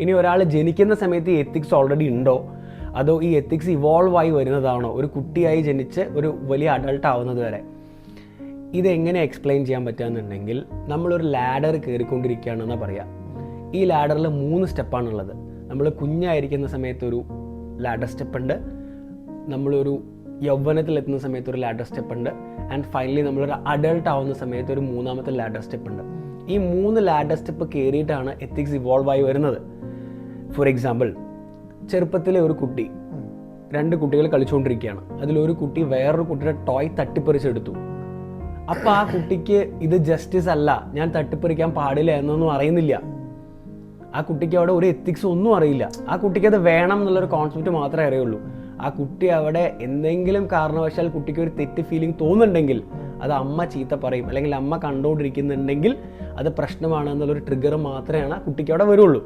ഇനി ഒരാൾ ജനിക്കുന്ന സമയത്ത് ഈ എത്തിക്സ് ഓൾറെഡി ഉണ്ടോ, അതോ ഈ എത്തിക്സ് ഇവോൾവ് ആയി വരുന്നതാണോ ഒരു കുട്ടിയായി ജനിച്ച് ഒരു വലിയ അഡൾട്ട് ആവുന്നത് വരെ? ഇതെങ്ങനെ എക്സ്പ്ലെയിൻ ചെയ്യാൻ പറ്റുകയെന്നുണ്ടെങ്കിൽ നമ്മളൊരു ലാഡർ കയറിക്കൊണ്ടിരിക്കുകയാണെന്നാണ് പറയുക. ഈ ലാഡറിൽ 3 സ്റ്റെപ്പാണുള്ളത്. നമ്മൾ കുഞ്ഞായിരിക്കുന്ന സമയത്തൊരു ലാഡർ സ്റ്റെപ്പ് ഉണ്ട്, നമ്മളൊരു യൗവനത്തിലെത്തുന്ന സമയത്ത് ഒരു ലാഡർ സ്റ്റെപ്പ് ഉണ്ട്, ആൻഡ് ഫൈനലി നമ്മളൊരു അഡൾട്ട് ആവുന്ന സമയത്ത് ഒരു 3ാമത്തെ ലാഡർ സ്റ്റെപ്പ് ഉണ്ട്. ഈ 3 ലാഡർ സ്റ്റെപ്പ് കയറിയിട്ടാണ് എത്തിക്സ് ഇവോൾവ് ആയി വരുന്നത്. ഫോർ എക്സാമ്പിൾ, ചെറുപ്പത്തിലെ ഒരു കുട്ടി, 2 കുട്ടികൾ കളിച്ചുകൊണ്ടിരിക്കുകയാണ്. അതിലൊരു കുട്ടി വേറൊരു കുട്ടിയുടെ ടോയ് തട്ടിപ്പറിച്ചെടുത്തു. അപ്പോൾ ആ കുട്ടിക്ക് ഇത് ജസ്റ്റിസ് അല്ല, ഞാൻ തട്ടിപ്പറിക്കാൻ പാടില്ല എന്നൊന്നും അറിയുന്നില്ല. ആ കുട്ടിക്ക് അവിടെ ഒരു എത്തിക്സ് ഒന്നും അറിയില്ല. ആ കുട്ടിക്ക് അത് വേണം എന്നുള്ളൊരു കോൺസെപ്റ്റ് മാത്രമേ അറിയുള്ളൂ. ആ കുട്ടി അവിടെ എന്തെങ്കിലും കാരണവശാൽ കുട്ടിക്ക് ഒരു തെറ്റ് ഫീലിംഗ് തോന്നുന്നുണ്ടെങ്കിൽ അത് അമ്മ ചീത്ത പറയും, അല്ലെങ്കിൽ അമ്മ കണ്ടുകൊണ്ടിരിക്കുന്നുണ്ടെങ്കിൽ അത് പ്രശ്നമാണ് എന്നുള്ളൊരു ട്രിഗർ മാത്രമേ ആ കുട്ടിക്ക് അവിടെ വരുള്ളൂ.